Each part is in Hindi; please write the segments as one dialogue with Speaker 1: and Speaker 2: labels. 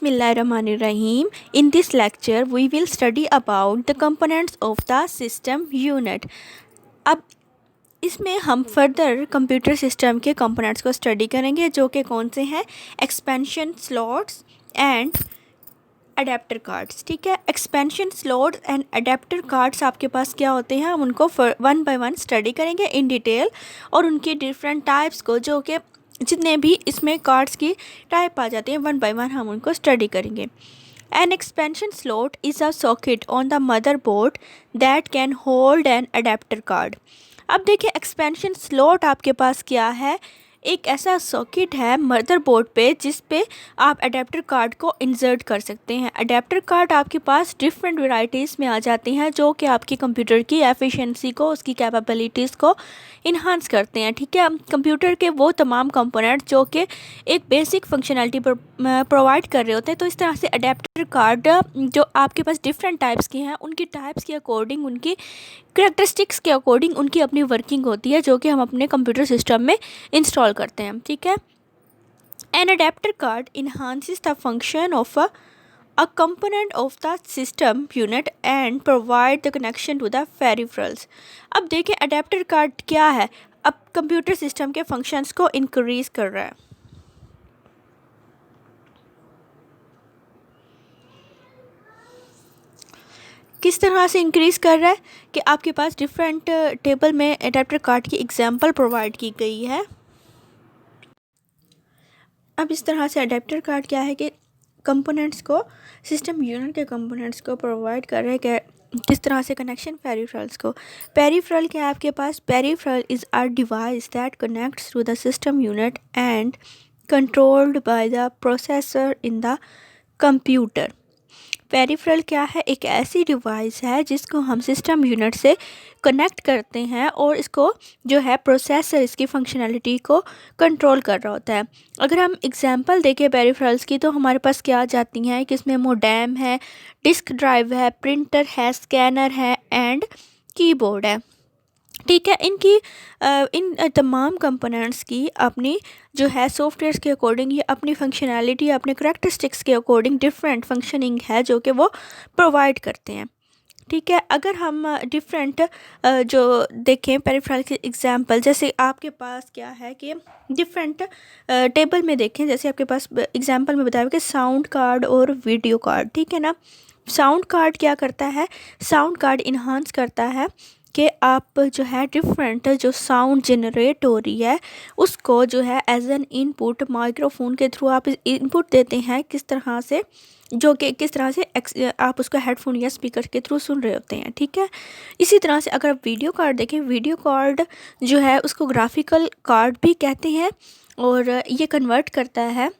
Speaker 1: Bismillahirrahmanirrahim. In this lecture, we will study about the components of the system unit. अब इसमें हम फर्दर कंप्यूटर सिस्टम के कंपोनेंट्स को स्टडी करेंगे, जो कि कौन से हैं, expansion slots and adapter cards. ठीक है, expansion slot and adapter cards आपके पास क्या होते हैं, हम उनको वन बाय वन स्टडी करेंगे इन डिटेल, और उनकी डिफरेंट टाइप्स को, जो कि जितने भी इसमें कार्ड्स की टाइप आ जाते हैं, वन बाय वन हम उनको स्टडी करेंगे। N expansion slot is a socket on the motherboard that can hold N adapter card. अब देखिए, एक्सपेंशन स्लॉट आपके पास क्या है, एक ऐसा सॉकेट है मदरबोर्ड पे जिस पे आप अडेप्टर कार्ड को इंसर्ट कर सकते हैं। अडेप्टर कार्ड आपके पास डिफरेंट वैरायटीज़ में आ जाते हैं, जो कि आपकी कंप्यूटर की एफिशिएंसी को, उसकी कैपेबिलिटीज़ को इन्हांस करते हैं। ठीक है, कंप्यूटर के वो तमाम कंपोनेंट जो कि एक बेसिक फंक्शनैलिटी प्रोवाइड कर रहे होते हैं। तो इस तरह से अडेप्टर कार्ड जो आपके पास डिफरेंट टाइप्स की हैं, उनकी टाइप्स के अकॉर्डिंग, उनकी करैक्टरिस्टिक्स के अकॉर्डिंग उनकी अपनी वर्किंग होती है, जो कि हम अपने कंप्यूटर सिस्टम में इंस्टॉल करते हैं। ठीक है, an adapter card enhances the function of a component of the system unit and provide the connection to the peripherals। अब देखिए, अडेप्टर कार्ड क्या है, अब कंप्यूटर सिस्टम के फंक्शंस को इंक्रीज कर रहा है। किस तरह से इंक्रीज़ कर रहा है कि आपके पास डिफरेंट टेबल में अडेप्टर कार्ड की एग्जांपल प्रोवाइड की गई है। अब इस तरह से अडेप्टर कार्ड क्या है कि कंपोनेंट्स को, सिस्टम यूनिट के कंपोनेंट्स को प्रोवाइड कर रहे हैं कि किस तरह से कनेक्शन पेरिफेरल्स को। पेरिफेरल क्या है आपके पास, peripheral is a device that connects to the system unit and controlled by the processor in the computer. Peripheral क्या है, एक ऐसी डिवाइस है जिसको हम सिस्टम यूनिट से कनेक्ट करते हैं, और इसको जो है प्रोसेसर इसकी फंक्शनैलिटी को कंट्रोल कर रहा होता है। अगर हम एग्जांपल देखें पेरिफेरल्स की, तो हमारे पास क्या आ जाती हैं कि इसमें मोडेम है, डिस्क ड्राइव है, प्रिंटर है, स्कैनर है एंड कीबोर्ड है। ठीक है, इन तमाम कंपोनेंट्स की अपनी जो है सॉफ्टवेयर के अकॉर्डिंग, ये अपनी फंक्शनैलिटी, अपने करैक्टरिस्टिक्स के अकॉर्डिंग डिफरेंट फंक्शनिंग है जो कि वो प्रोवाइड करते हैं। ठीक है, अगर हम डिफरेंट जो देखें पेरिफेरल के एग्जांपल, जैसे आपके पास क्या है कि डिफरेंट टेबल में देखें, जैसे आपके पास एग्जांपल में बताया कि साउंड कार्ड और वीडियो कार्ड। ठीक है ना, साउंड कार्ड क्या करता है, साउंड कार्ड इन्हांस करता है कि आप जो है डिफरेंट जो साउंड जनरेट हो रही है, उसको जो है एज एन इनपुट माइक्रोफोन के थ्रू आप इनपुट देते हैं, किस तरह से, जो कि किस तरह से आप उसको हेडफोन या स्पीकर के थ्रू सुन रहे होते हैं। ठीक है, इसी तरह से अगर आप वीडियो कार्ड देखें, वीडियो कार्ड जो है उसको ग्राफिकल कार्ड भी कहते हैं, और ये कन्वर्ट करता है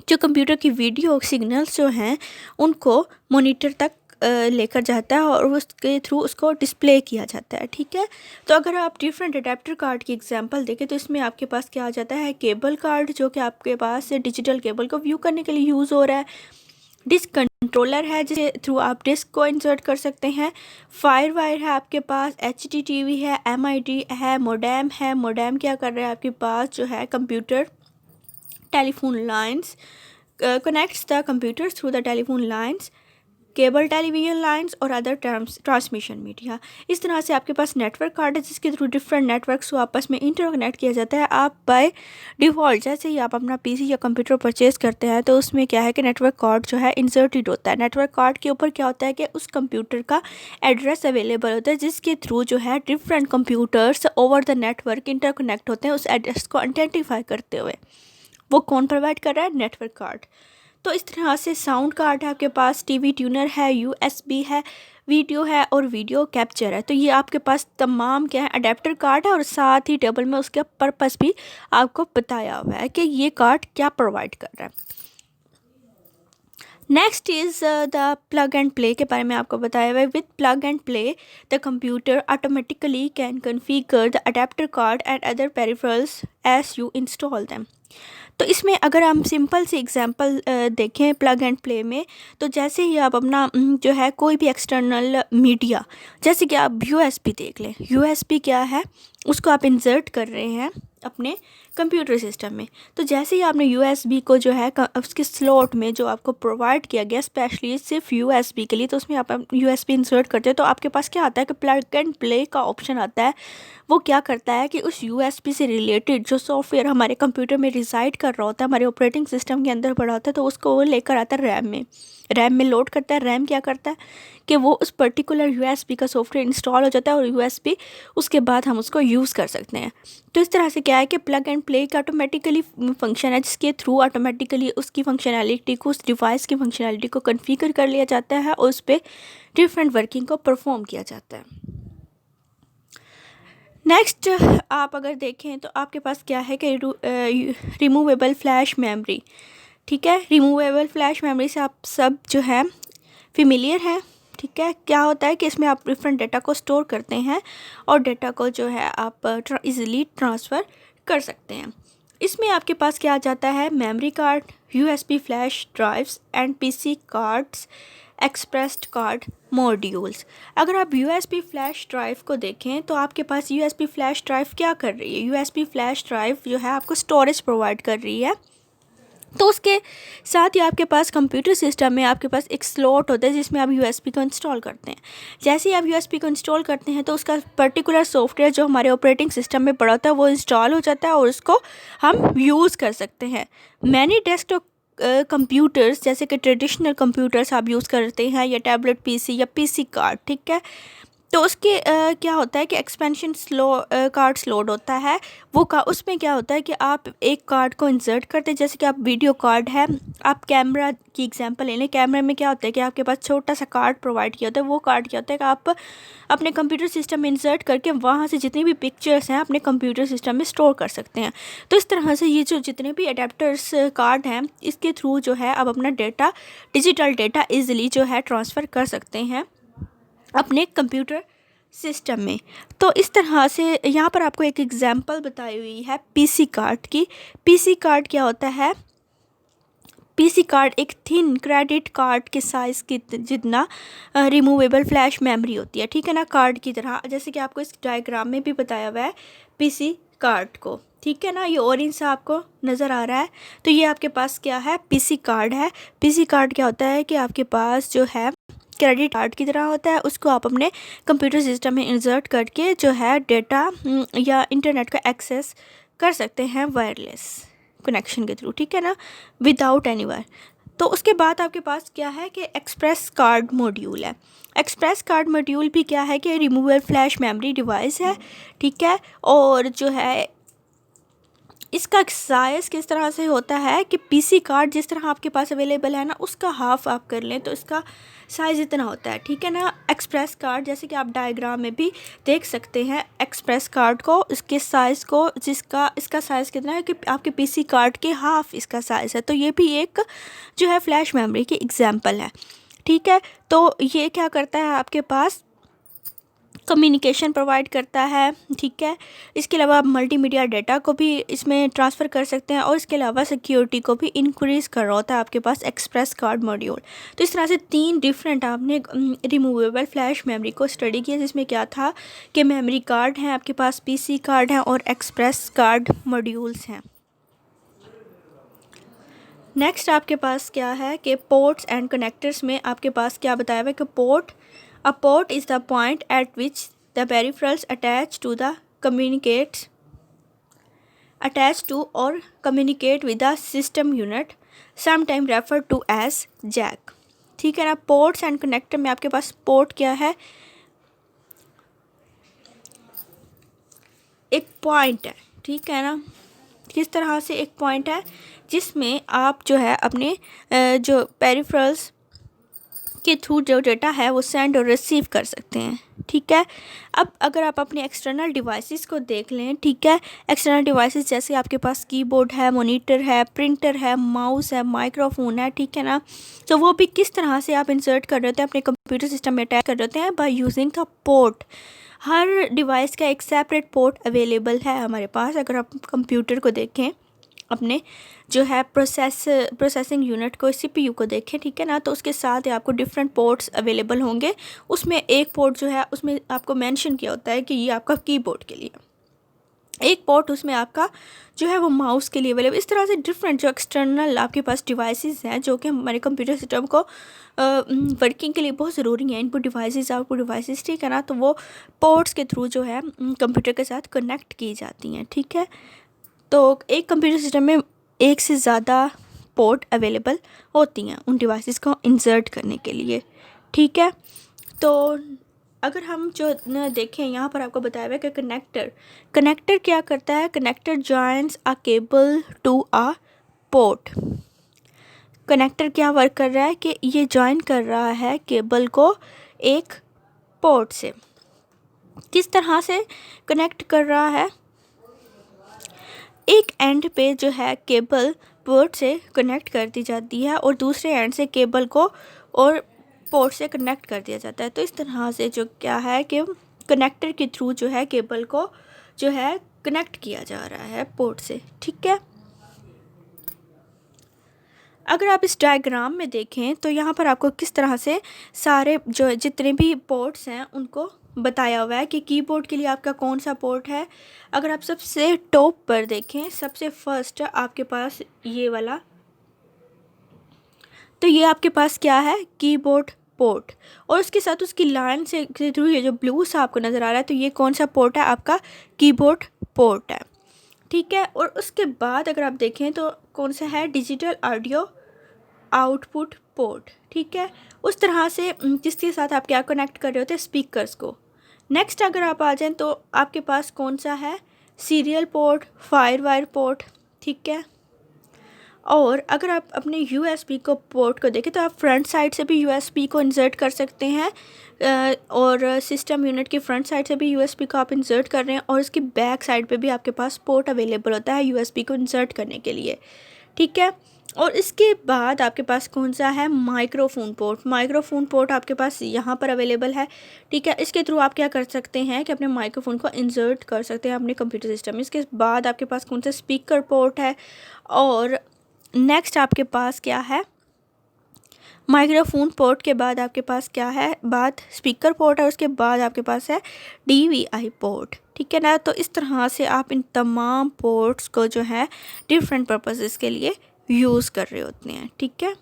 Speaker 1: जो कंप्यूटर की वीडियो सिग्नल्स जो हैं उनको मॉनिटर तक लेकर जाता है, और उसके थ्रू उसको डिस्प्ले किया जाता है। ठीक है, तो अगर आप डिफरेंट अडेप्टर कार्ड की एग्जांपल देखें, तो इसमें आपके पास क्या आ जाता है, केबल कार्ड, जो कि आपके पास डिजिटल केबल को व्यू करने के लिए यूज़ हो रहा है। डिस्क कंट्रोलर है, जिसके थ्रू आप डिस्क को इंसर्ट कर सकते हैं। फायर वायर है आपके पास, HDTV है, MID है, मोडेम है। मोडेम क्या कर रहा है आपके पास, जो है computer telephone lines, connects the computers through the telephone lines, cable television lines और अदर ट्रांसमिशन मीडिया। इस तरह से आपके पास नेटवर्क कार्ड है, जिसके थ्रू डिफरेंट नेटवर्क्स को आपस में इंटरकनेक्ट किया जाता है। आप बाय डिफ़ॉल्ट जैसे ही आप अपना PC या कंप्यूटर परचेज करते हैं, तो उसमें क्या है कि नेटवर्क कार्ड जो है इंसर्टेड होता है। नेटवर्क कार्ड के ऊपर क्या होता है कि उस कंप्यूटर का एड्रेस अवेलेबल होता है, जिसके थ्रू जो है different computers over the network interconnect होते हैं, उस एड्रेस को आइडेंटिफाई करते हुए। वो कौन प्रोवाइड कर रहा है, नेटवर्क कार्ड। तो इस तरह से साउंड कार्ड है आपके पास, TV ट्यूनर है, USB है, वीडियो है और वीडियो कैप्चर है। तो ये आपके पास तमाम क्या है, अडेप्टर कार्ड है, और साथ ही टेबल में उसका पर्पस भी आपको बताया हुआ है कि ये कार्ड क्या प्रोवाइड कर रहा है। Next is the plug and play के बारे में आपको बताया हुआ है। With plug and play the computer automatically can configure the adapter card and other peripherals as you install them. तो इसमें अगर हम सिंपल से एग्जांपल देखें प्लग एंड प्ले में, तो जैसे ही आप अपना जो है कोई भी एक्सटर्नल मीडिया, जैसे कि आप USB देख लें, USB क्या है, उसको आप इंसर्ट कर रहे हैं अपने कंप्यूटर सिस्टम में। तो जैसे ही आपने USB को जो है उसके स्लॉट में जो आपको प्रोवाइड किया गया स्पेशली सिर्फ USB के लिए, तो उसमें आप USB इंसर्ट करते हो तो आपके पास क्या आता है कि प्लग एंड प्ले का ऑप्शन आता है। वो क्या करता है कि उस USB से रिलेटेड जो सॉफ्टवेयर हमारे कंप्यूटर में रिसाइड कर रहा होता है, हमारे ऑपरेटिंग सिस्टम के अंदर पड़ा होता है, तो उसको वो लेकर आता है रैम में लोड करता है। रैम क्या करता है कि वो उस पर्टिकुलर USB का सॉफ्टवेयर इंस्टॉल हो जाता है और USB उसके बाद हम उसको यूज़ कर सकते हैं। तो इस तरह से क्या है कि प्लग एंड प्ले का ऑटोमेटिकली फंक्शन है, जिसके थ्रू ऑटोमेटिकली उसकी फंक्शनैलिटी को, उस डिवाइस की फंक्शनैलिटी को कॉन्फ़िगर कर लिया जाता है और उस पर डिफरेंट वर्किंग को परफॉर्म किया जाता है। नेक्स्ट आप अगर देखें तो आपके पास क्या है कि रिमूवेबल फ्लैश मेमोरी। ठीक है, रिमूवेबल फ्लैश मेमोरी से आप सब जो है फेमिलियर है। ठीक है, क्या होता है कि इसमें आप डिफरेंट डेटा को स्टोर करते हैं और डेटा को जो है आप इजीली ट्रांसफ़र कर सकते हैं। इसमें आपके पास क्या आ जाता है, memory card, USB flash drives and PC cards, expressed card modules. अगर आप USB फ्लैश ड्राइव को देखें तो आपके पास USB फ्लैश ड्राइव क्या कर रही है, USB फ्लैश ड्राइव जो है आपको स्टोरेज प्रोवाइड कर रही है। तो उसके साथ ही आपके पास कंप्यूटर सिस्टम में आपके पास एक स्लॉट होता है जिसमें आप USB को इंस्टॉल करते हैं। जैसे ही आप USB को इंस्टॉल करते हैं तो उसका पर्टिकुलर सॉफ्टवेयर जो हमारे ऑपरेटिंग सिस्टम में पड़ा होता है वो इंस्टॉल हो जाता है और उसको हम यूज़ कर सकते हैं। मैनी डेस्कटॉप कंप्यूटर्स जैसे कि ट्रेडिशनल कंप्यूटर्स आप यूज़ करते हैं या टैबलेट PC या PC कार्ड, ठीक है, तो उसके क्या होता है कि एक्सपेंशन कार्ड्स लोड होता है। वो उसमें क्या होता है कि आप एक कार्ड को इंसर्ट करते हैं, जैसे कि आप वीडियो कार्ड है, आप कैमरा की एग्जांपल ले लें। कैमरे में क्या होता है कि आपके पास छोटा सा कार्ड प्रोवाइड किया होता है। वो कार्ड क्या होता है कि आप अपने कंप्यूटर सिस्टम में इंसर्ट करके वहाँ से जितनी भी पिक्चर्स हैं अपने कंप्यूटर सिस्टम में स्टोर कर सकते हैं। तो इस तरह से ये जो जितने भी अडेप्टर्स कार्ड हैं इसके थ्रू जो है आप अपना डेटा, डिजिटल डेटा ईज़िली जो है ट्रांसफ़र कर सकते हैं अपने कंप्यूटर सिस्टम में। तो इस तरह से यहाँ पर आपको एक एग्जांपल बताई हुई है PC कार्ड की। PC कार्ड क्या होता है, PC कार्ड एक थिन क्रेडिट कार्ड के साइज़ की जितना रिमूवेबल फ्लैश मेमोरी होती है, ठीक है ना, कार्ड की तरह, जैसे कि आपको इस डायग्राम में भी बताया हुआ है PC कार्ड को, ठीक है ना। ये ऑरेंज सा आपको नज़र आ रहा है, तो ये आपके पास क्या है, PC कार्ड है। PC कार्ड क्या होता है कि आपके पास जो है क्रेडिट कार्ड की तरह होता है, उसको आप अपने कंप्यूटर सिस्टम में इंसर्ट करके जो है डेटा या इंटरनेट का एक्सेस कर सकते हैं वायरलेस कनेक्शन के थ्रू, ठीक है ना, विदाउट एनी वायर। तो उसके बाद आपके पास क्या है कि एक्सप्रेस कार्ड मॉड्यूल है। एक्सप्रेस कार्ड मॉड्यूल भी क्या है कि रिमूवेबल फ्लैश मेमोरी डिवाइस है, ठीक है, और जो है इसका साइज़ किस तरह से होता है कि PC कार्ड जिस तरह आपके पास अवेलेबल है ना उसका हाफ आप कर लें तो इसका साइज़ इतना होता है, ठीक है ना। एक्सप्रेस कार्ड जैसे कि आप डायग्राम में भी देख सकते हैं एक्सप्रेस कार्ड को, इसके साइज़ को, जिसका इसका साइज़ कितना है कि आपके PC कार्ड के हाफ इसका साइज़ है। तो ये भी एक जो है फ्लैश मेमोरी की एग्जाम्पल है, ठीक है। तो ये क्या करता है, आपके पास कम्युनिकेशन प्रोवाइड करता है, ठीक है। इसके अलावा आप मल्टीमीडिया डाटा को भी इसमें ट्रांसफ़र कर सकते हैं और इसके अलावा सिक्योरिटी को भी इंक्रीज़ कर रहा होता है आपके पास एक्सप्रेस कार्ड मॉड्यूल। तो इस तरह से 3 डिफरेंट आपने रिमूवेबल फ्लैश मेमोरी को स्टडी किया, जिसमें क्या था कि मेमोरी कार्ड हैं आपके पास, PC कार्ड हैं और एक्सप्रेस कार्ड मॉड्यूल्स हैं। नेक्स्ट आपके पास क्या है कि पोर्ट्स एंड कनेक्टर्स में आपके पास क्या बताया हुआ है कि a port is the point at which the peripherals attach to or communicate with the system unit, sometimes referred to as jack, ठीक है ना। पोर्ट्स एंड कनेक्टर में आपके पास पोर्ट क्या है, एक पॉइंट है, ठीक है ना। किस तरह से एक पॉइंट है जिसमें आप जो है अपने जो पेरिफेरल्स के थ्रू जो डेटा है वो सेंड और रिसीव कर सकते हैं, ठीक है। अब अगर आप अपने एक्सटर्नल डिवाइसेस को देख लें, ठीक है, एक्सटर्नल डिवाइसेस जैसे आपके पास कीबोर्ड है, मॉनिटर है, प्रिंटर है, माउस है, माइक्रोफोन है, ठीक है ना। तो वो भी किस तरह से आप इंसर्ट कर रहे होते हैं अपने कंप्यूटर सिस्टम में अटैच कर रहे होते हैं, by using the port. Her device का एक सेपरेट पोर्ट अवेलेबल है हमारे पास। अगर आप कंप्यूटर को देखें, अपने जो है प्रोसेसिंग यूनिट को, CPU को देखें, ठीक है ना, तो उसके साथ ही आपको डिफरेंट पोर्ट्स अवेलेबल होंगे। उसमें एक पोर्ट जो है उसमें आपको मेंशन किया होता है कि ये आपका कीबोर्ड के लिए, एक पोर्ट उसमें आपका जो है वो माउस के लिए अवेलेबल। इस तरह से डिफरेंट जो एक्सटर्नल आपके पास डिवाइसेस हैं जो कि हमारे कंप्यूटर सिस्टम को वर्किंग के लिए बहुत ज़रूरी है, इनपुट डिवाइसेस आउटपुट डिवाइसेस, ठीक है ना, तो वो पोर्ट्स के थ्रू जो है कंप्यूटर के साथ कनेक्ट की जाती हैं, ठीक है। तो एक कंप्यूटर सिस्टम में एक से ज़्यादा पोर्ट अवेलेबल होती हैं उन डिवाइसेस को इंसर्ट करने के लिए, ठीक है। तो अगर हम जो देखें यहाँ पर आपको बताया हुआ है कि कनेक्टर क्या करता है, connector joins a cable to a port. Connector क्या वर्क कर रहा है कि ये जॉइन कर रहा है केबल को एक पोर्ट से। किस तरह से कनेक्ट कर रहा है, एक एंड पे जो है केबल पोर्ट से कनेक्ट कर दी जाती है और दूसरे एंड से केबल को और पोर्ट से कनेक्ट कर दिया जाता है। तो इस तरह से जो क्या है कि कनेक्टर के थ्रू जो है केबल को जो है कनेक्ट किया जा रहा है पोर्ट से, ठीक है। अगर आप इस डायग्राम में देखें तो यहाँ पर आपको किस तरह से सारे जो जितने भी पोर्ट्स हैं उनको बताया हुआ है कि कीबोर्ड के लिए आपका कौन सा पोर्ट है। अगर आप सबसे टॉप पर देखें, सबसे फर्स्ट आपके पास ये वाला, तो ये आपके पास क्या है, कीबोर्ड पोर्ट, और उसके साथ उसकी लाइन से थ्रू ये जो ब्लू सा आपको नज़र आ रहा है, तो ये कौन सा पोर्ट है, आपका कीबोर्ड पोर्ट है, ठीक है। और उसके बाद अगर आप देखें तो कौन सा है, डिजिटल ऑडियो आउटपुट पोर्ट, ठीक है। उस तरह से जिसके साथ आप क्या कनेक्ट कर रहे होते हैं, स्पीकर्स को। नेक्स्ट अगर आप आ जाएँ तो आपके पास कौन सा है, serial port, fire wire port, ठीक है। और अगर आप अपने यूएसबी को पोर्ट को देखें तो आप फ्रंट साइड से भी यूएसबी को इंसर्ट कर सकते हैं, और सिस्टम यूनिट की फ्रंट साइड से भी यूएसबी को आप इंसर्ट कर रहे हैं, और इसकी बैक साइड पे भी आपके पास पोर्ट अवेलेबल होता है यूएसबी को इंसर्ट करने के लिए, ठीक है। और इसके बाद आपके पास कौन सा है, माइक्रोफोन पोर्ट। माइक्रोफोन पोर्ट आपके पास यहाँ पर अवेलेबल है, ठीक है। इसके थ्रू आप क्या कर सकते हैं कि अपने माइक्रोफोन को इंसर्ट कर सकते हैं अपने कंप्यूटर सिस्टम में। इसके बाद आपके पास कौन सा, स्पीकर पोर्ट है। और नेक्स्ट आपके पास क्या है, माइक्रोफोन पोर्ट के बाद आपके पास क्या है, बात स्पीकर पोर्ट है, उसके बाद आपके पास है DVI पोर्ट, ठीक है ना। तो इस तरह से आप इन तमाम पोर्ट्स को जो है डिफरेंट पर्पसेस के लिए यूज़ कर रहे होते हैं, ठीक है।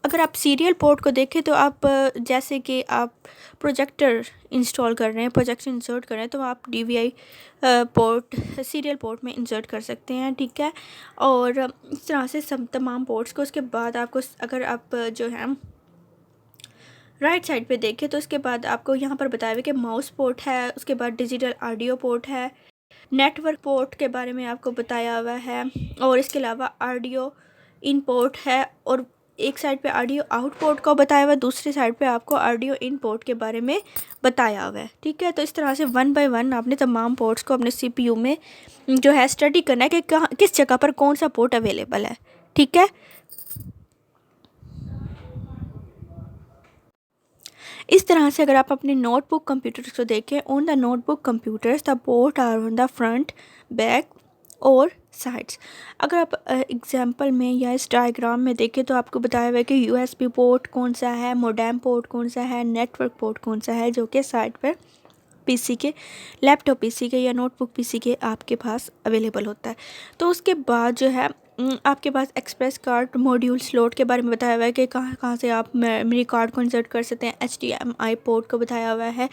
Speaker 1: अगर आप सीरियल पोर्ट को देखें तो आप जैसे कि आप प्रोजेक्टर इंस्टॉल कर रहे हैं, प्रोजेक्टर इंसर्ट कर रहे हैं, तो आप DVI पोर्ट सीरियल पोर्ट में इंसर्ट कर सकते हैं, ठीक है। और इस तरह से सब तमाम पोर्ट्स को, उसके बाद आपको अगर आप जो है राइट साइड पे देखें तो उसके बाद आपको यहाँ पर बताया हुआ कि माउस पोर्ट है, उसके बाद डिजिटल ऑडियो पोर्ट है, नेटवर्क पोर्ट के बारे में आपको बताया हुआ है, और इसके अलावा ऑडियो इन पोर्ट है, और एक साइड पे ऑडियो आउट पोर्ट को बताया हुआ है, दूसरी साइड पे आपको ऑडियो इन पोर्ट के बारे में बताया हुआ है, ठीक है। तो इस तरह से 1 बाय 1 आपने तमाम पोर्ट्स को अपने CPU में जो है स्टडी करना है कि कहाँ किस जगह पर कौन सा पोर्ट अवेलेबल है, ठीक है। इस तरह से अगर आप अपने नोटबुक कंप्यूटर्स को देखें, on the notebook computers the port are on the front, back और साइड्स। अगर आप एग्जांपल में या इस डायग्राम में देखें तो आपको बताया हुआ है कि USB पोर्ट कौन सा है, मोडेम पोर्ट कौन सा है, नेटवर्क पोर्ट कौन सा है, जो कि साइड पर PC के, लैपटॉप PC के या नोटबुक PC के आपके पास अवेलेबल होता है। तो उसके बाद जो है आपके पास एक्सप्रेस कार्ड मॉड्यूल स्लॉट के बारे में बताया हुआ है कि कहाँ कहाँ से आप मेमोरी कार्ड को इंसर्ट कर सकते हैं। HDMI पोर्ट को बताया हुआ है,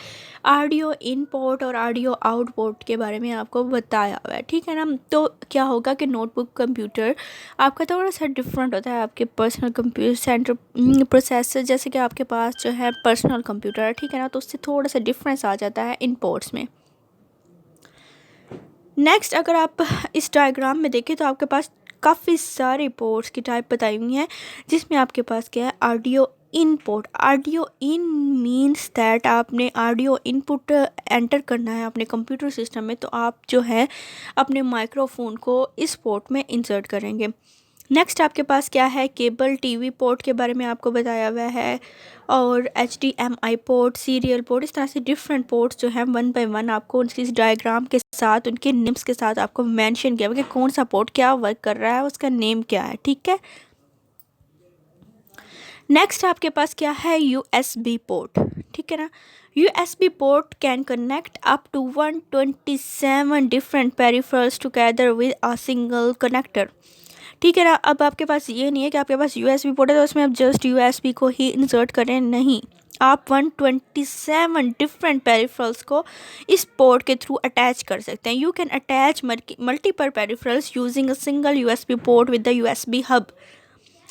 Speaker 1: ऑडियो इन पोर्ट और ऑडियो आउट पोर्ट के बारे में आपको बताया हुआ है, ठीक है ना। तो क्या होगा कि नोटबुक कंप्यूटर आपका थोड़ा सा डिफरेंट होता है आपके पर्सनल कंप्यूटर सेंटर प्रोसेसर, जैसे कि आपके पास जो है पर्सनल कंप्यूटर है, ठीक है ना, तो उससे थोड़ा सा डिफरेंस आ जाता है इन पोर्ट्स में। नेक्स्ट अगर आप इस डायग्राम में देखें तो आपके पास काफ़ी सारे पोर्ट्स की टाइप बताई हुई हैं, जिसमें आपके पास क्या है, audio in port. Audio in means that आपने ऑडियो इनपुट एंटर करना है अपने कंप्यूटर सिस्टम में, तो आप जो है अपने माइक्रोफोन को इस पोर्ट में इंसर्ट करेंगे। नेक्स्ट आपके पास क्या है, केबल टीवी पोर्ट के बारे में आपको बताया हुआ है, और HDMI पोर्ट, सीरियल पोर्ट, इस तरह से डिफरेंट पोर्ट्स जो हैं 1 बाय 1 आपको उनकी इस डायग्राम के साथ उनके नेम्स के साथ आपको मेंशन किया हुआ कि कौन सा पोर्ट क्या वर्क कर रहा है, उसका नेम क्या है, ठीक है। नेक्स्ट आपके पास क्या है, USB पोर्ट, ठीक है ना। USB port can connect up to 127 different peripherals together with a single connector, ठीक है ना। अब आपके पास ये नहीं है कि आपके पास USB पोर्ट है तो उसमें आप जस्ट USB को ही इंसर्ट करें, नहीं, आप 127 डिफरेंट पेरिफेरल्स को इस पोर्ट के थ्रू अटैच कर सकते हैं। You can attach multiple peripherals using a single USB port with the USB hub.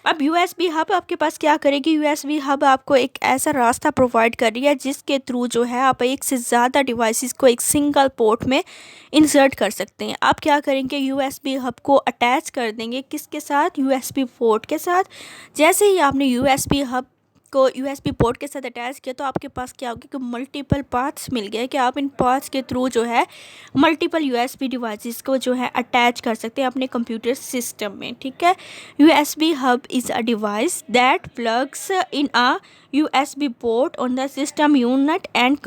Speaker 1: अब USB हब आपके पास क्या करेगी, USB हब आपको एक ऐसा रास्ता प्रोवाइड कर रही है जिसके थ्रू जो है आप एक से ज़्यादा डिवाइसेस को एक सिंगल पोर्ट में इंसर्ट कर सकते हैं। आप क्या करेंगे, USB हब को अटैच कर देंगे किसके साथ, USB पोर्ट के साथ। जैसे ही आपने USB हब को USB पोर्ट के साथ अटैच किया तो आपके पास क्या होगा कि मल्टीपल पाथ्स मिल गए कि आप इन पाथ्स के थ्रू जो है मल्टीपल USB डिवाइसेस को जो है अटैच कर सकते हैं अपने कंप्यूटर सिस्टम में, ठीक है। USB hub is a device that plugs in a USB port on the system unit and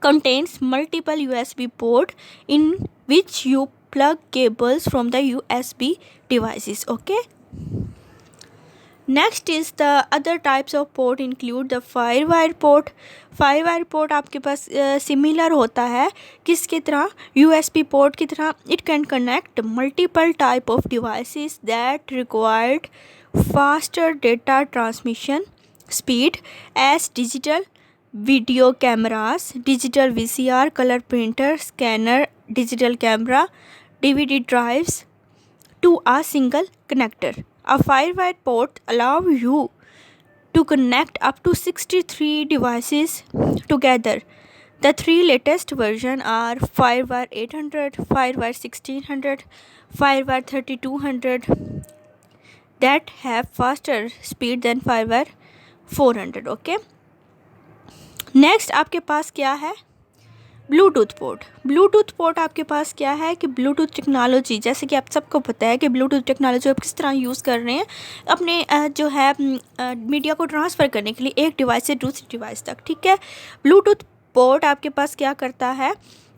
Speaker 1: contains multiple USB port in which you plug cables from the USB devices, okay. Next is the other types of port include the FireWire port. FireWire port आपके पास सिमिलर होता है किसकी तरह, USB पोर्ट की तरह। It can connect multiple type of devices that required faster data transmission speed as digital video cameras, digital VCR, colour printer, scanner, digital camera, DVD drives to a single connector. A FireWire port allows you to connect up to 63 devices together. The three latest versions are FireWire 800, FireWire 1600, FireWire 3200 that have faster speed than FireWire 400. Okay. Next आपके पास क्या है, ब्लूटूथ पोर्ट। ब्लूटूथ पोर्ट आपके पास क्या है कि ब्लूटूथ टेक्नोलॉजी, जैसे कि आप सबको पता है कि ब्लूटूथ टेक्नोलॉजी आप किस तरह यूज़ कर रहे हैं अपने जो है मीडिया को ट्रांसफ़र करने के लिए एक डिवाइस से दूसरी डिवाइस तक, ठीक है। ब्लूटूथ पोर्ट आपके पास क्या करता है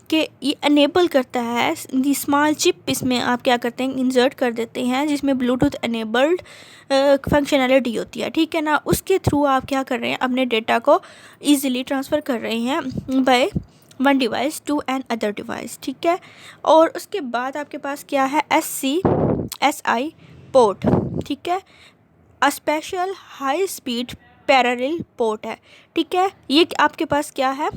Speaker 1: कि ये अनेबल करता है, स्मॉल चिप इसमें आप क्या करते हैं इंसर्ट कर देते हैं जिसमें ब्लूटूथ अनेबल्ड फंक्शनैलिटी होती है, ठीक है ना। उसके थ्रू आप क्या कर रहे हैं, अपने डेटा को ईजिली ट्रांसफ़र कर रहे हैं by one device to another device, ठीक है। और उसके बाद आपके पास क्या है, SI पोर्ट, ठीक है, a special high speed parallel port है, ठीक है। ये आपके पास क्या है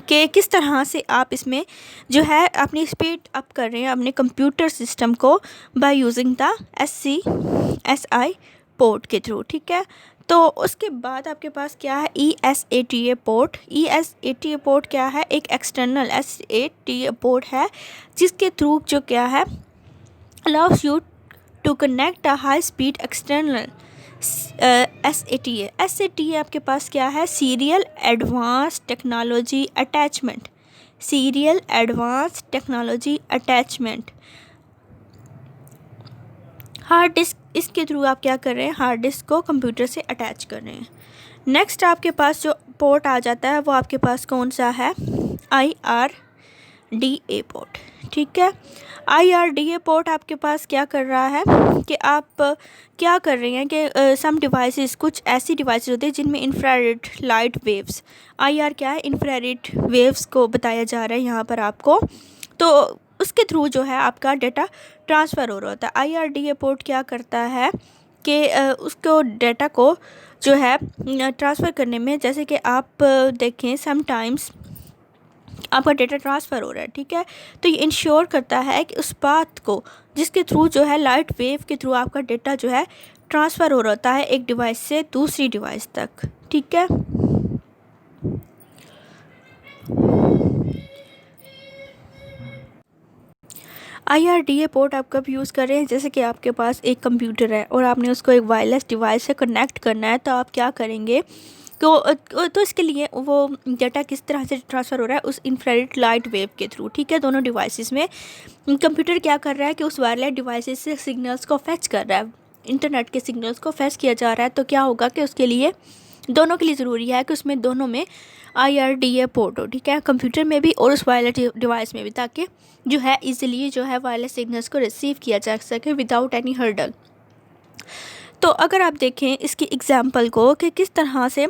Speaker 1: कि किस तरह से आप इसमें जो है अपनी स्पीड अप कर रहे हैं अपने कंप्यूटर सिस्टम को by using the SI port के थ्रू, ठीक है। तो उसके बाद आपके पास क्या है, ESATA पोर्ट। ESATA पोर्ट क्या है, एक एक्सटर्नल SATA पोर्ट है जिसके थ्रू जो क्या है allows you to connect a high speed external SATA आपके पास क्या है, serial advance technology attachment, serial advance technology attachment. Hard disk, इसके थ्रू आप क्या कर रहे हैं, हार्ड डिस्क को कंप्यूटर से अटैच कर रहे हैं। नेक्स्ट आपके पास जो पोर्ट आ जाता है वो आपके पास कौन सा है, IRDA पोर्ट, ठीक है। IRDA पोर्ट आपके पास क्या कर रहा है कि आप क्या कर रहे हैं कि सम डिवाइसेस, कुछ ऐसी डिवाइसेस होती है जिनमें इंफ्रारेड लाइट वेव्स, IR क्या है, इंफ्रारेड वेव्स को बताया जा रहा है यहाँ पर आपको, तो उसके थ्रू जो है आपका डेटा ट्रांसफ़र हो रहा होता है। IRDA पोर्ट क्या करता है कि उसको डेटा को जो है ट्रांसफ़र करने में, जैसे कि आप देखें समटाइम्स आपका डेटा ट्रांसफ़र हो रहा है, ठीक है, तो ये इंश्योर करता है कि उस पाथ को जिसके थ्रू जो है लाइट वेव के थ्रू आपका डेटा जो है ट्रांसफ़र हो रहा होता है एक डिवाइस से दूसरी डिवाइस तक, ठीक है। IRDA पोर्ट आप कब यूज़ कर रहे हैं, जैसे कि आपके पास एक कंप्यूटर है और आपने उसको एक वायरलेस डिवाइस से कनेक्ट करना है, तो आप क्या करेंगे तो इसके लिए वो डेटा किस तरह से ट्रांसफ़र हो रहा है, उस इंफ्रारेड लाइट वेव के थ्रू, ठीक है। दोनों डिवाइसेस में कंप्यूटर क्या कर रहा है कि उस वायरलेस डिवाइसेस से सिग्नल्स को फेच कर रहा है, इंटरनेट के सिग्नल्स को फेच किया जा रहा है। तो क्या होगा कि उसके लिए दोनों के लिए ज़रूरी है कि उसमें दोनों में IRDA पोर्ट हो, ठीक है, कंप्यूटर में भी और उस वायरलेस डिवाइस में भी, ताकि जो है ईजिली जो है वायरलेस सिग्नल्स को रिसीव किया जा सके विदाउट एनी हर्डल। तो अगर आप देखें इसकी एग्ज़ाम्पल को कि किस तरह से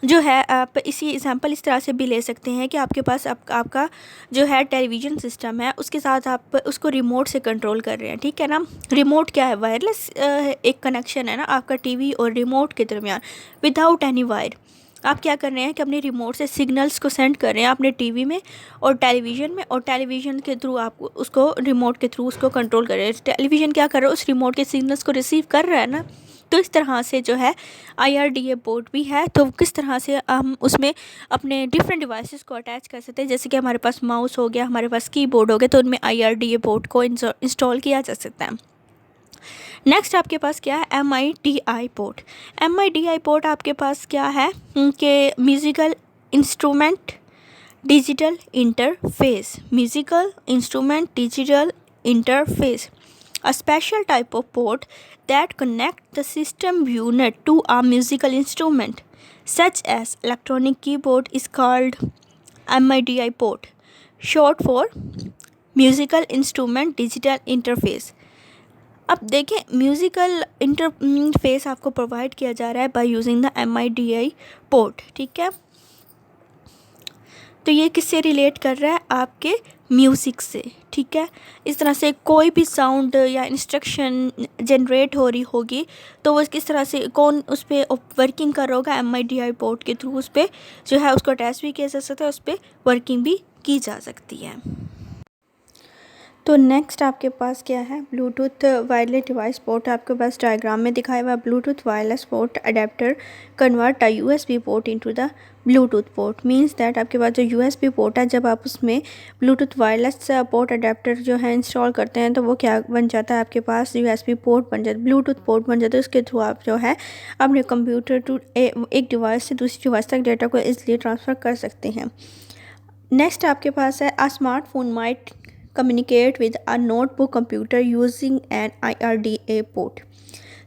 Speaker 1: जो है, आप इसी एग्ज़ाम्पल इस तरह से भी ले सकते हैं कि आपके पास आपका जो है टेलीविज़न सिस्टम है, उसके साथ आप उसको रिमोट से कंट्रोल कर रहे हैं, ठीक है ना। रिमोट क्या है, वायरलेस एक कनेक्शन है ना आपका टीवी और रिमोट के दरमियान, विदाउट एनी वायर। आप क्या कर रहे हैं कि अपने रिमोट से सिग्नल्स को सेंड कर रहे हैं अपने टीवी में और टेलीविज़न में, और टेलीविज़न के थ्रू आप उसको रिमोट के थ्रू उसको कंट्रोल कर रहे हैं। टेलीविज़न क्या कर रहा है, उस रिमोट के सिग्नल्स को रिसीव कर रहा है ना। तो इस तरह से जो है IRDA पोर्ट भी है। तो किस तरह से हम उसमें अपने डिफरेंट डिवाइसेस को अटैच कर सकते हैं, जैसे कि हमारे पास माउस हो गया, हमारे पास कीबोर्ड हो गया, तो उनमें IRDA पोर्ट को इंस्टॉल किया जा सकता है। नेक्स्ट आपके पास क्या है, MIDI पोर्ट। MIDI पोर्ट आपके पास क्या है कि musical instrument digital interface, musical instrument digital interface, a special type of port that connect the system unit to a musical instrument such as electronic keyboard is called MIDI port, short for musical instrument digital interface। अब देखें म्यूज़िकल इंटरफेस आपको प्रोवाइड किया जा रहा है by using the MIDI port, ठीक है। तो ये किससे रिलेट कर रहा है, आपके म्यूज़िक से, ठीक है। इस तरह से कोई भी साउंड या इंस्ट्रक्शन जनरेट हो रही होगी तो वो किस तरह से कौन उस पर वर्किंग कर रहा होगा, MIDI पोर्ट के थ्रू उस पर जो है उसको अटैच भी किया जा सकता है, उस पर वर्किंग भी की जा सकती है। तो नेक्स्ट आपके पास क्या है, ब्लूटूथ वायरलेस डिवाइस पोर्ट आपके पास डायग्राम में दिखाया हुआ है। Bluetooth wireless port adapter convert a USB port into the Bluetooth port, means that आपके पास जो USB पोर्ट है, जब आप उसमें ब्लूटूथ वायरलेस पोर्ट अडेप्टर जो है इंस्टॉल करते हैं तो वो क्या बन जाता है, आपके पास USB पोर्ट बन जाता है, ब्लूटूथ पोर्ट बन जाता है। उसके थ्रू आप जो है अपने कंप्यूटर टू एक डिवाइस से दूसरी डिवाइस तक डेटा को ईजिली ट्रांसफ़र कर सकते हैं। नेक्स्ट आपके पास है, a smartphone might communicate with a notebook computer using an IRDA port.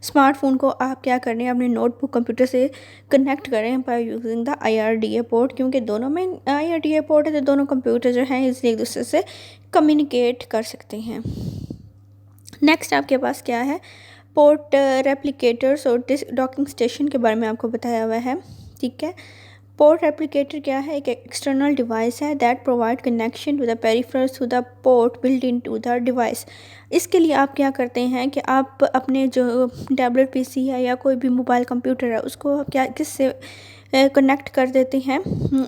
Speaker 1: Smartphone को आप क्या कर रहे हैं, अपने नोटबुक कंप्यूटर से कनेक्ट कर रहे हैं by using the IRDA port, क्योंकि दोनों में IRDA पोर्ट है तो दोनों कंप्यूटर जो हैं इसलिए एक दूसरे से कम्युनिकेट कर सकते हैं। नेक्स्ट आपके पास क्या है, पोर्ट रेप्लिकेटर्स और डॉकिंग स्टेशन के बारे में आपको बताया हुआ है, ठीक है। पोर्ट रेप्लिकेटर क्या है, एक एक्सटर्नल डिवाइस है that provide connection to the peripherals to the port built in to the device. इसके लिए आप क्या करते हैं कि आप अपने जो टैबलेट PC है या कोई भी मोबाइल कंप्यूटर है उसको आप क्या किससे कनेक्ट कर देते हैं,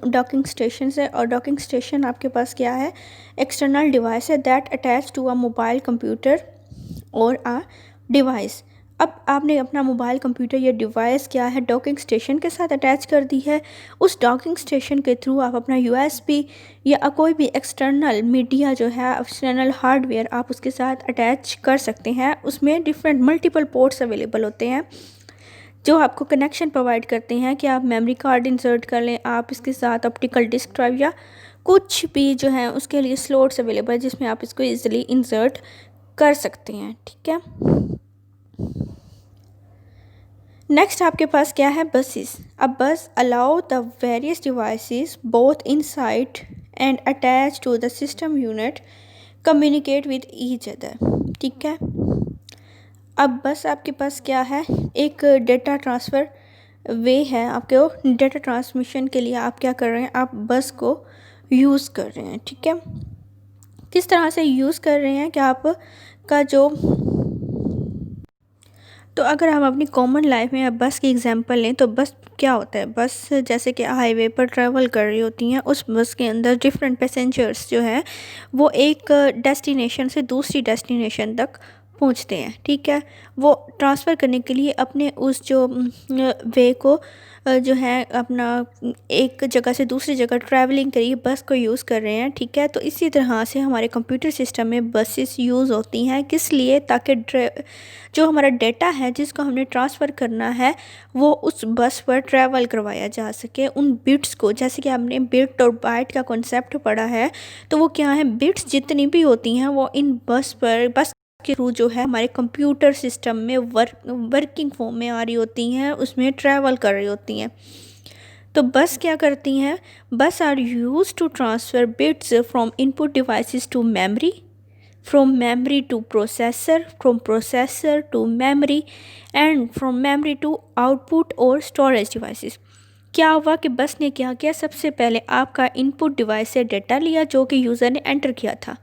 Speaker 1: डॉकिंग स्टेशन से। और डॉकिंग स्टेशन आपके पास क्या है, एक्सटर्नल डिवाइस है that attach to a mobile computer और अ डिवाइस। अब आपने अपना मोबाइल कंप्यूटर या डिवाइस क्या है डॉकिंग स्टेशन के साथ अटैच कर दी है। उस डॉकिंग स्टेशन के थ्रू आप अपना USB या कोई भी एक्सटर्नल मीडिया जो है, एक्सटर्नल हार्डवेयर आप उसके साथ अटैच कर सकते हैं। उसमें डिफरेंट मल्टीपल पोर्ट्स अवेलेबल होते हैं जो आपको कनेक्शन प्रोवाइड करते हैं कि आप मेमोरी कार्ड इंसर्ट कर लें, आप इसके साथ ऑप्टिकल डिस्क ड्राइव या कुछ भी जो है उसके लिए स्लॉट्स अवेलेबल है जिसमें आप इसको ईजिली इंसर्ट कर सकते हैं, ठीक है। नेक्स्ट आपके पास क्या है, बसेस। अब bus allow the various devices both inside and attach to the system unit communicate with each other, ठीक है। अब बस आपके पास क्या है, एक डेटा ट्रांसफ़र वे है। आपके डेटा ट्रांसमिशन के लिए आप क्या कर रहे हैं, आप बस को यूज़ कर रहे हैं, ठीक है। किस तरह से यूज़ कर रहे हैं कि आपका जो, तो अगर हम अपनी कॉमन लाइफ में अब बस की एग्जांपल लें तो बस क्या होता है, बस जैसे कि हाईवे पर ट्रैवल कर रही होती हैं, उस बस के अंदर डिफरेंट पैसेंजर्स जो हैं वो एक डेस्टिनेशन से दूसरी डेस्टिनेशन तक पहुंचते हैं, ठीक है। वो ट्रांसफ़र करने के लिए अपने उस जो वे को जो है अपना एक जगह से दूसरी जगह ट्रैवलिंग करिए बस को यूज़ कर रहे हैं, ठीक है। तो इसी तरह से हमारे कंप्यूटर सिस्टम में बसेस यूज़ होती हैं, किस लिए, ताकि जो हमारा डेटा है जिसको हमने ट्रांसफ़र करना है वो उस बस पर ट्रैवल करवाया जा सके। उन बिट्स को, जैसे कि हमने बिट और बाइट का कॉन्सेप्ट पढ़ा है, तो वो क्या है, बिट्स जितनी भी होती हैं वो इन बस के थ्रू जो है हमारे कंप्यूटर सिस्टम में वर्किंग फॉर्म में आ रही होती हैं, उसमें ट्रैवल कर रही होती हैं। तो बस क्या करती हैं, bus are use to transfer bits from input devices to memory from memory to processor, from processor to memory and from memory to output और स्टोरेज डिवाइसेस। क्या हुआ कि बस ने क्या किया, सबसे पहले आपका इनपुट डिवाइस से डेटा लिया जो कि यूज़र ने एंटर किया था।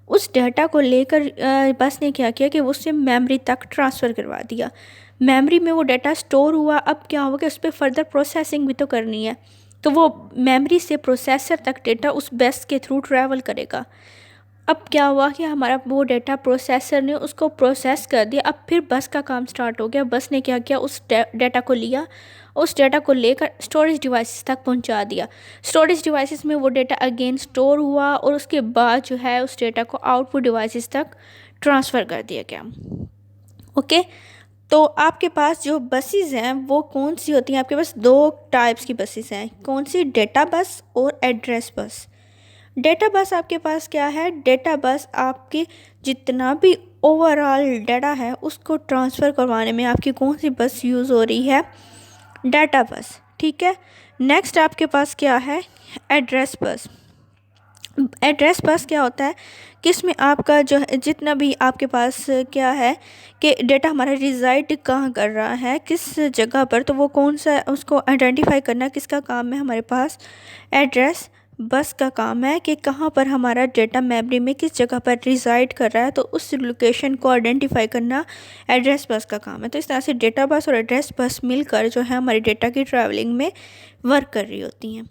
Speaker 1: उस डेटा को लेकर बस ने क्या किया कि उससे मेमोरी तक ट्रांसफ़र करवा दिया। मेमोरी में वो डेटा स्टोर हुआ। अब क्या होगा कि उस पर फर्दर प्रोसेसिंग भी तो करनी है, तो वो मेमोरी से प्रोसेसर तक डेटा उस बस के थ्रू ट्रैवल करेगा। अब क्या हुआ कि हमारा वो डेटा प्रोसेसर ने उसको प्रोसेस कर दिया। अब फिर बस का काम स्टार्ट हो गया। बस ने क्या किया, उस डेटा को लिया, उस डेटा को लेकर स्टोरेज डिवाइसेस तक पहुंचा दिया। स्टोरेज डिवाइसेस में वो डेटा अगेन स्टोर हुआ और उसके बाद जो है उस डेटा को आउटपुट डिवाइसेस तक ट्रांसफ़र कर दिया गया। ओके, तो आपके पास जो बसेस हैं वो कौन सी होती हैं? आपके पास दो टाइप्स की बसेस हैं। कौन सी? डेटा बस और एड्रेस बस। डेटा बस आपके पास क्या है? डेटा बस आपके जितना भी ओवरऑल डाटा है उसको ट्रांसफ़र करवाने में आपकी कौन सी बस यूज़ हो रही है? डाटा बस। ठीक है। नेक्स्ट आपके पास क्या है? Address bus. एड्रेस बस क्या होता है कि इसमें आपका जो है जितना भी आपके पास क्या है कि डेटा हमारा रिजाइड कहाँ कर रहा है, किस जगह पर, तो वो कौन सा उसको आइडेंटिफाई करना किसका काम है? हमारे पास एड्रेस बस का काम है कि कहाँ पर हमारा डेटा मेमोरी में किस जगह पर रिजाइड कर रहा है, तो उस लोकेशन को आइडेंटिफाई करना एड्रेस बस का काम है। तो इस तरह से डेटा बस और एड्रेस बस मिलकर जो है हमारे डेटा की ट्रैवलिंग में वर्क कर रही होती हैं।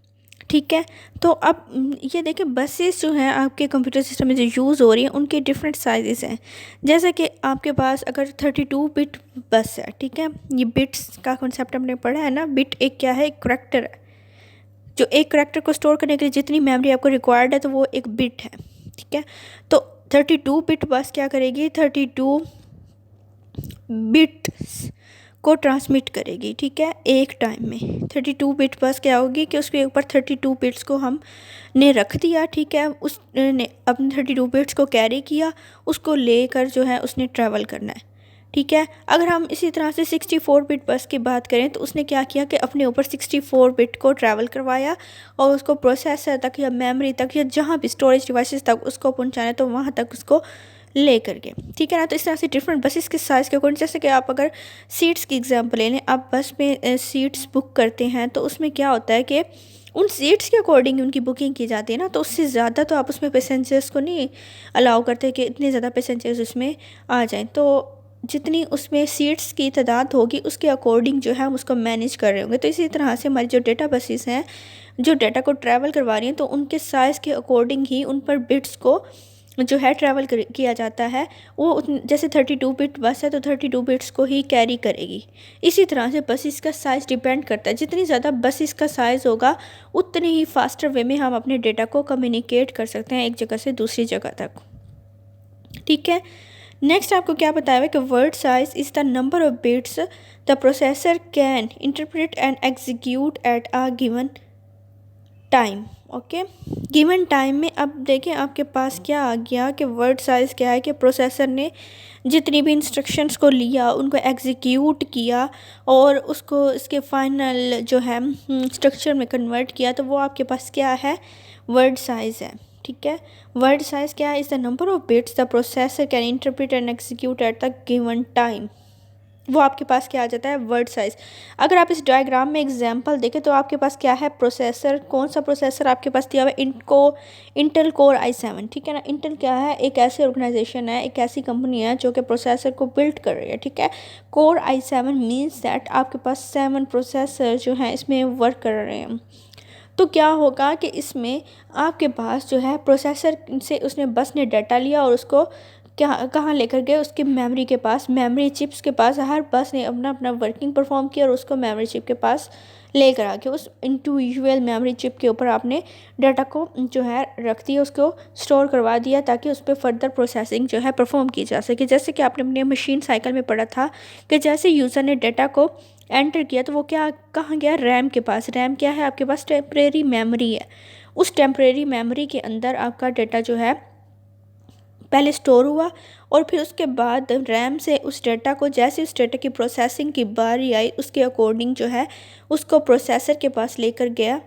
Speaker 1: ठीक है। तो अब ये देखिए बसेस जो हैं आपके कंप्यूटर सिस्टम में जो यूज़ हो रही हैं उनके डिफरेंट साइजेस हैं। जैसे कि आपके पास अगर 32 बिट बस है, ठीक है, ये बिट्स का कॉन्सेप्ट हमने पढ़ा है ना। बिट एक क्या है? एक करैक्टर है। जो एक करैक्टर को स्टोर करने के लिए जितनी मेमोरी आपको रिक्वायर्ड है तो वो एक बिट है। ठीक है। तो 32 बिट बस क्या करेगी? 32 बिट्स को ट्रांसमिट करेगी। ठीक है, एक टाइम में 32 बिट बस क्या होगी कि उसके ऊपर 32 बिट्स को हम ने रख दिया। ठीक है, उसने अपने 32 बिट्स को कैरी किया, उसको लेकर जो है उसने ट्रैवल करना है। ठीक है। अगर हम इसी तरह से 64 बिट बस की बात करें तो उसने क्या किया कि अपने ऊपर 64 बिट को ट्रैवल करवाया और उसको प्रोसेसर तक या मेमोरी तक या जहाँ भी स्टोरेज डिवाइसेस तक उसको पहुँचाना तो वहाँ तक उसको ले करके। ठीक है ना। तो इस तरह से डिफरेंट बसेस के साइज़ के अकॉर्डिंग, जैसे कि आप अगर सीट्स की एग्जांपल ले लें, आप बस में सीट्स बुक करते हैं तो उसमें क्या होता है कि उन सीट्स के अकॉर्डिंग उनकी बुकिंग की जाती है ना, तो उससे ज़्यादा तो आप उसमें पैसेंजर्स को नहीं अलाउ करते कि इतने ज़्यादा पैसेंजर्स उसमें आ जाएँ। तो जितनी उसमें सीट्स की तादाद होगी उसके अकॉर्डिंग जो है हम उसको मैनेज कर रहे होंगे। तो इसी तरह से हमारी जो डेटा बसेस हैं जो डेटा को ट्रैवल करवा रही हैं तो उनके साइज़ के अकॉर्डिंग ही उन पर बिट्स को जो है ट्रैवल किया जाता है। वो जैसे 32 बिट बस है तो 32 बिट्स को ही कैरी करेगी। इसी तरह से बसेस का साइज़ डिपेंड करता है। जितनी ज़्यादा बसेस का साइज़ होगा उतनी ही फास्टर वे में हम अपने डेटा को कम्युनिकेट कर सकते हैं एक जगह से दूसरी जगह तक। ठीक है। नेक्स्ट आपको क्या बताया हुआ है कि word size is the number of bits the processor can interpret and execute at a given time. Okay, given time में अब देखें आपके पास क्या आ गया कि वर्ड साइज़ क्या है कि प्रोसेसर ने जितनी भी इंस्ट्रक्शंस को लिया उनको एग्जीक्यूट किया और उसको इसके फाइनल जो है स्ट्रक्चर में कन्वर्ट किया, तो वो आपके पास क्या है? वर्ड साइज़ है। ठीक है। वर्ड साइज़ क्या है? Is the number of bits the processor can interpret and execute at the given time. वो आपके पास क्या आ जाता है? Word size. अगर आप इस डायग्राम में एग्जांपल देखें तो आपके पास क्या है? प्रोसेसर। कौन सा प्रोसेसर आपके पास दिया हुआ है? Intel core i7। ठीक है ना। इंटेल क्या है? एक ऐसी ऑर्गेनाइजेशन है, एक ऐसी कंपनी है जो कि प्रोसेसर को बिल्ड कर रही है। ठीक है। कोर i7 मीन्स दैट आपके पास 7 प्रोसेसर जो हैं इसमें वर्क कर रहे हैं। तो क्या होगा कि इसमें आपके पास जो है प्रोसेसर से उसने बस ने डाटा लिया और उसको क्या कहाँ लेकर गए? उसके मेमोरी के पास, मेमोरी चिप्स के पास। हर बस ने अपना अपना वर्किंग परफॉर्म किया और उसको मेमोरी चिप के पास लेकर आके उस इंडिविजुअल मेमोरी चिप के ऊपर आपने डाटा को जो है रख दिया, उसको स्टोर करवा दिया ताकि उस पर फर्दर प्रोसेसिंग जो है परफॉर्म की जा सके। जैसे कि आपने अपने मशीन साइकिल में पढ़ा था कि जैसे यूज़र ने डाटा को एंटर किया तो वो क्या कहाँ गया? रैम के पास। रैम क्या है? आपके पास टेम्परेरी मेमोरी है। उस टेम्परेरी मेमोरी के अंदर आपका डाटा जो है पहले स्टोर हुआ और फिर उसके बाद रैम से उस डाटा को जैसे उस डाटा की प्रोसेसिंग की बारी आई उसके अकॉर्डिंग जो है उसको प्रोसेसर के पास लेकर गया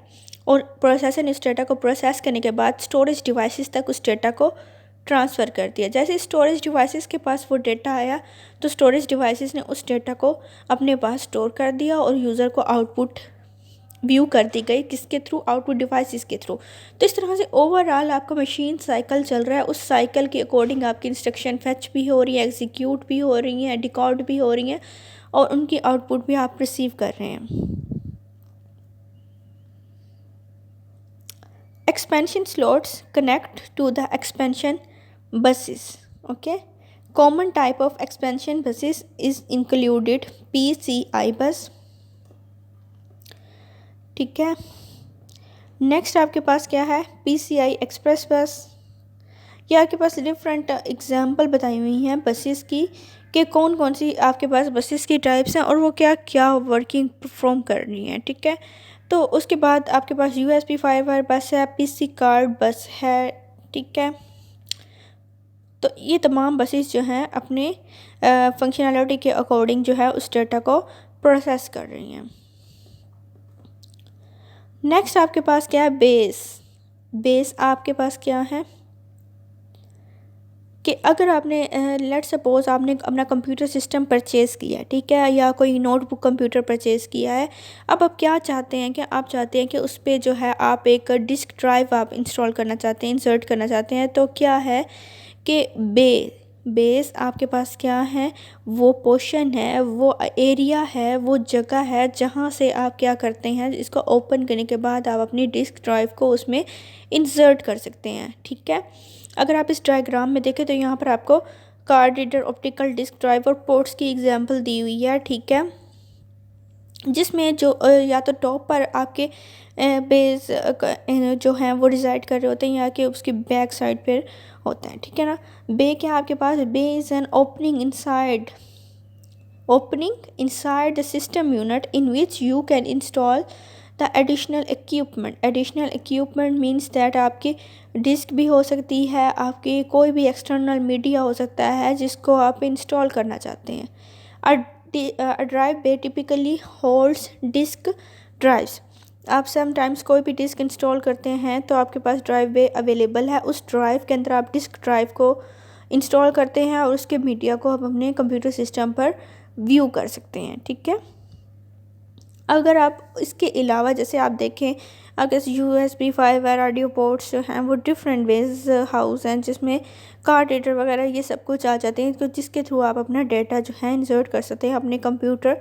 Speaker 1: और प्रोसेसर ने उस डाटा को प्रोसेस करने के बाद स्टोरेज डिवाइसेस तक उस डाटा को ट्रांसफ़र कर दिया। जैसे स्टोरेज डिवाइसेस के पास वो डेटा आया तो स्टोरेज डिवाइसेस ने उस डेटा को अपने पास स्टोर कर दिया और यूज़र को आउटपुट व्यू कर दी गई, किसके थ्रू, आउटपुट डिवाइसेस के थ्रू। तो इस तरह से ओवरऑल आपका मशीन साइकिल चल रहा है, उस साइकिल के अकॉर्डिंग आपकी इंस्ट्रक्शन फेच भी हो रही है, एग्जीक्यूट भी हो रही हैं, डिकोड भी हो रही हैं और उनकी आउटपुट भी आप रिसीव कर रहे हैं। Expansion slots connect to the expansion buses. Okay, common type of expansion buses is included PCI bus. ठीक है, नेक्स्ट आपके पास क्या है, PCI एक्सप्रेस बस। ये आपके पास डिफरेंट एग्जांपल बताई हुई हैं बसेस की कि कौन कौन सी आपके पास बसेस की टाइप्स हैं और वो क्या क्या वर्किंग परफॉर्म कर रही हैं। ठीक है, तो उसके बाद आपके पास USB फाइबर बस है, PC कार्ड बस है। ठीक है, तो ये तमाम बसेस जो हैं अपने फंक्शनैलिटी के अकॉर्डिंग जो है उस डेटा को प्रोसेस कर रही हैं। नेक्स्ट आपके पास क्या है, बेस आपके पास क्या है कि अगर आपने लेट सपोज आपने अपना कंप्यूटर सिस्टम परचेज़ किया है, ठीक है, या कोई नोटबुक कंप्यूटर परचेज़ किया है। अब आप क्या चाहते हैं कि आप चाहते हैं कि उस पर जो है आप एक डिस्क ड्राइव आप इंस्टॉल करना चाहते हैं, इंसर्ट करना चाहते हैं। तो क्या है कि बेस आपके पास क्या है, वो पोर्शन है, वो एरिया है, वो जगह है जहाँ से आप क्या करते हैं, इसको ओपन करने के बाद आप अपनी डिस्क ड्राइव को उसमें इंसर्ट कर सकते हैं। ठीक है, अगर आप इस डायग्राम में देखें तो यहाँ पर आपको card reader, optical disk drive और पोर्ट्स की एग्जांपल दी हुई है। ठीक है, जिसमें जो या तो टॉप पर आपके बेस जो हैं वो रिजाइड कर रहे होते हैं या कि उसकी बैक साइड पर होता है। ठीक है ना, बे क्या आपके पास, bay is an opening inside the system unit in which you can install the additional equipment means that आपकी डिस्क भी हो सकती है, आपकी कोई भी एक्सटर्नल मीडिया हो सकता है जिसको आप इंस्टॉल करना चाहते हैं। A drive bay typically holds disk drives. आप समटाइम्स कोई भी डिस्क इंस्टॉल करते हैं तो आपके पास ड्राइव बे अवेलेबल है, उस ड्राइव के अंदर आप डिस्क ड्राइव को इंस्टॉल करते हैं और उसके मीडिया को आप अपने कंप्यूटर सिस्टम पर व्यू कर सकते हैं। ठीक है, अगर आप इसके अलावा जैसे आप देखें अगर USB फाइबर ऑडियो पोर्ट्स जो हैं वो डिफरेंट वेज हाउस हैं जिसमें कार्ड रीडर वगैरह ये सब कुछ आ जाते हैं, तो जिसके थ्रू आप अपना डेटा जो है इंसर्ट कर सकते हैं अपने कंप्यूटर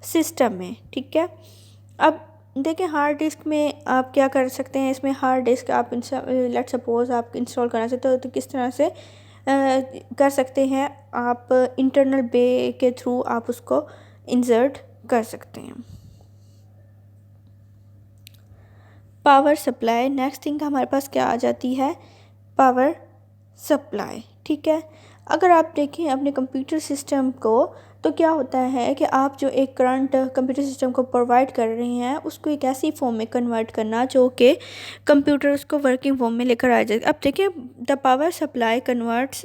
Speaker 1: सिस्टम में। ठीक है, अब देखिए हार्ड डिस्क में आप क्या कर सकते हैं, इसमें हार्ड डिस्क आप लेट सपोज आप इंस्टॉल करना चाहते हो तो किस तरह से कर सकते हैं, आप इंटरनल बे के थ्रू आप उसको इंसर्ट कर सकते हैं। पावर सप्लाई, नेक्स्ट थिंग हमारे पास क्या आ जाती है, पावर सप्लाई। ठीक है, अगर आप देखें अपने कंप्यूटर सिस्टम को तो क्या होता है कि आप जो एक करंट कंप्यूटर सिस्टम को प्रोवाइड कर रहे हैं उसको एक ऐसी फॉर्म में कन्वर्ट करना जो कि कंप्यूटर उसको वर्किंग फॉर्म में लेकर आ जाए। अब देखिए the power supply converts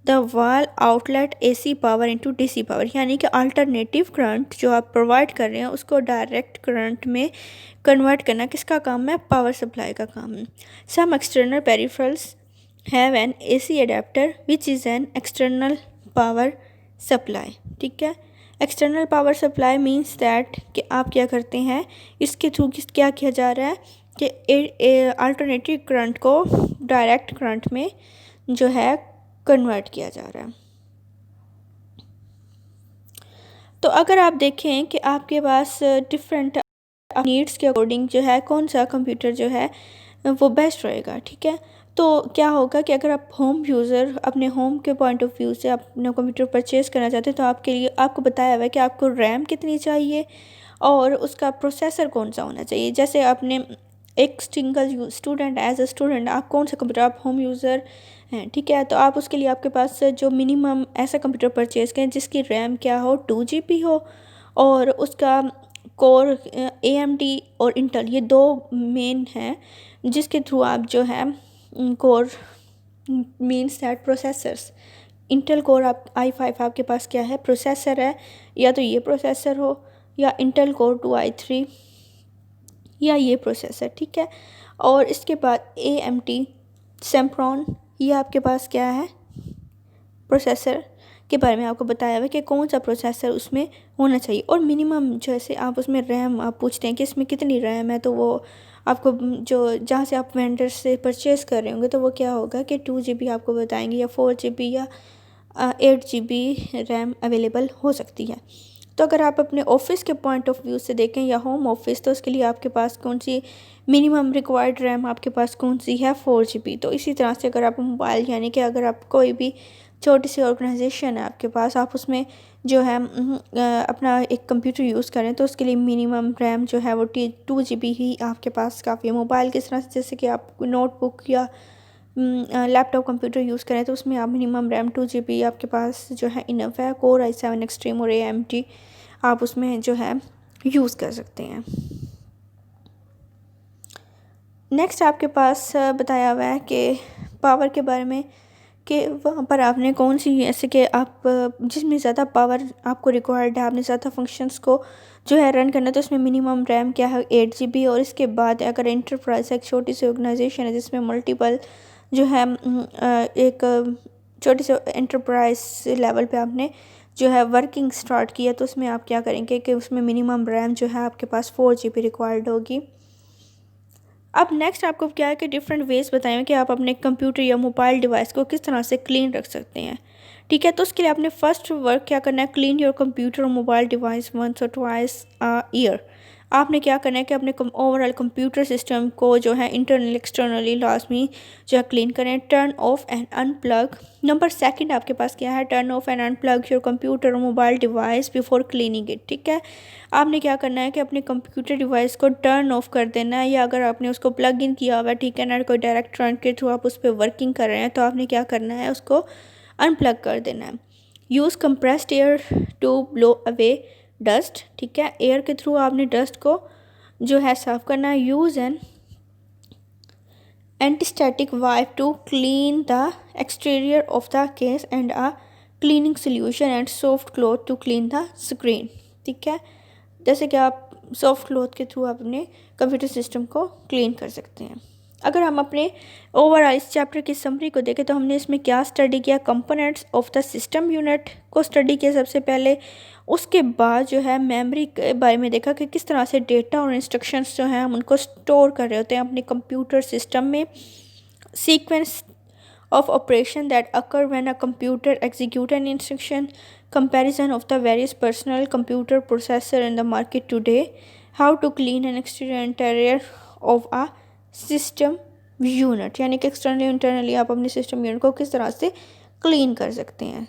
Speaker 1: the wall outlet AC power into DC power, यानी कि अल्टरनेटिव करंट जो आप प्रोवाइड कर रहे हैं उसको डायरेक्ट करंट में कन्वर्ट करना किसका काम है, पावर सप्लाई का काम है। Some external peripherals have an AC adapter which is an external power supply. ठीक है, external power supply means that कि आप क्या करते हैं, इसके थ्रू क्या किया जा रहा है कि अल्टरनेटिव करंट को डायरेक्ट करंट में जो है कन्वर्ट किया जा रहा है। तो अगर आप देखें कि आपके पास डिफरेंट नीड्स के अकॉर्डिंग जो है कौन सा कंप्यूटर जो है वो बेस्ट रहेगा। ठीक है, तो क्या होगा कि अगर आप होम यूज़र अपने होम के पॉइंट ऑफ व्यू से अपना कंप्यूटर परचेज़ करना चाहते हैं तो आपके लिए आपको बताया हुआ है कि आपको रैम कितनी चाहिए और उसका प्रोसेसर कौन सा होना चाहिए। जैसे आपने एक single student as a student आप कौन सा कंप्यूटर, आप होम यूज़र हैं, ठीक है, तो आप उसके लिए आपके पास जो मिनिमम ऐसा कंप्यूटर परचेज़ करें जिसकी रैम क्या हो 2 GB हो और उसका कोर AMD और इंटेल ये दो मेन हैं जिसके थ्रू आप जो है core means that processors, Intel core आप i5 आपके पास क्या है प्रोसेसर है, या तो ये प्रोसेसर हो या इंटेल कोर 2i3 या ये प्रोसेसर। ठीक है, और इसके बाद AMD सेम्प्रॉन ये आपके पास क्या है, प्रोसेसर के बारे में आपको बताया हुआ है कि कौन सा प्रोसेसर उसमें होना चाहिए। और मिनिमम जैसे आप उसमें रैम आप पूछते हैं कि इसमें कितनी रैम है, तो वो आपको जो जहाँ से आप वेंडर से परचेज़ कर रहे होंगे तो वो क्या होगा कि 2 GB आपको बताएंगे या 4 GB या 8 GB रैम अवेलेबल हो सकती है। तो अगर आप अपने ऑफिस के पॉइंट ऑफ व्यू से देखें या होम ऑफिस, तो उसके लिए आपके पास कौन सी मिनिमम रिक्वायर्ड रैम आपके पास कौन सी है, 4 GB। तो इसी तरह से अगर आप मोबाइल यानी कि अगर आप कोई भी छोटी सी ऑर्गेनाइजेशन है आपके पास, आप उसमें जो है अपना एक कंप्यूटर यूज़ करें तो उसके लिए मिनिमम रैम जो है वो 2 GB ही आपके पास काफ़ी है। मोबाइल किस तरह से, जैसे कि आप नोटबुक या लैपटॉप कंप्यूटर यूज़ करें तो उसमें आप मिनिमम रैम 2 GB आपके पास जो है इनफ है। कोर i7 एक्सट्रीम और AMD आप उसमें जो है यूज़ कर सकते हैं। नेक्स्ट आपके पास बताया हुआ है कि पावर के बारे में, कि वहाँ पर आपने कौन सी, जैसे कि आप जिसमें ज़्यादा पावर आपको रिक्वायर्ड है, आपने ज़्यादा फंक्शंस को जो है रन करना, तो उसमें मिनिमम रैम क्या है, 8 GB। और इसके बाद अगर एंटरप्राइज एक छोटी सी ऑर्गेनाइजेशन है जिसमें मल्टीपल जो है एक छोटी सी एंटरप्राइज लेवल पे आपने जो है वर्किंग स्टार्ट किया, तो उसमें आप क्या करेंगे कि उसमें मिनिमम रैम जो है आपके पास 4 GB रिक्वायर्ड होगी। अब नेक्स्ट आपको क्या है कि डिफरेंट वेज बताएं कि आप अपने कंप्यूटर या मोबाइल डिवाइस को किस तरह से क्लीन रख सकते हैं। ठीक है, तो उसके लिए आपने फर्स्ट वर्क क्या करना है, क्लीन योर कंप्यूटर और मोबाइल डिवाइस वंस और ट्वाइस अ ईयर। आपने क्या करना है कि अपने ओवरऑल कंप्यूटर सिस्टम को जो है इंटरनली एक्सटर्नली लाजमी जो है क्लीन करें। Turn off and unplug. Number second आपके पास क्या है, turn off and unplug your computer और mobile device before cleaning it. ठीक है, आपने क्या करना है कि अपने कंप्यूटर डिवाइस को टर्न ऑफ कर देना है, या अगर आपने उसको प्लग इन किया हुआ है, ठीक है ना, कोई डायरेक्ट करंट के थ्रू आप उस पर वर्किंग कर रहे हैं, तो आपने क्या करना है, उसको अनप्लग कर देना है। Use compressed air to blow away dust. ठीक है, एयर के थ्रू आपने डस्ट को जो है साफ करना है। Use an antistatic wipe to clean the exterior of the case and a cleaning solution and soft cloth to clean the screen. ठीक है, जैसे कि आप सॉफ्ट क्लॉथ के थ्रू अपने कंप्यूटर सिस्टम को क्लीन कर सकते हैं। अगर हम अपने ओवरऑल इस चैप्टर की समरी को देखें तो हमने इसमें क्या स्टडी किया, components of the system unit को स्टडी किया सबसे पहले। उसके बाद जो है मेमोरी के बारे में देखा कि किस तरह से डेटा और इंस्ट्रक्शंस जो हैं हम उनको स्टोर कर रहे होते हैं अपने कंप्यूटर सिस्टम में। Sequence of operation that occur when a computer execute an instruction, comparison of the various personal computer processor in the market today, how to clean an exterior and interior of a system unit, यानी कि एक्सटर्नली इंटरनली आप अपने सिस्टम यूनिट को किस तरह से क्लीन कर सकते हैं।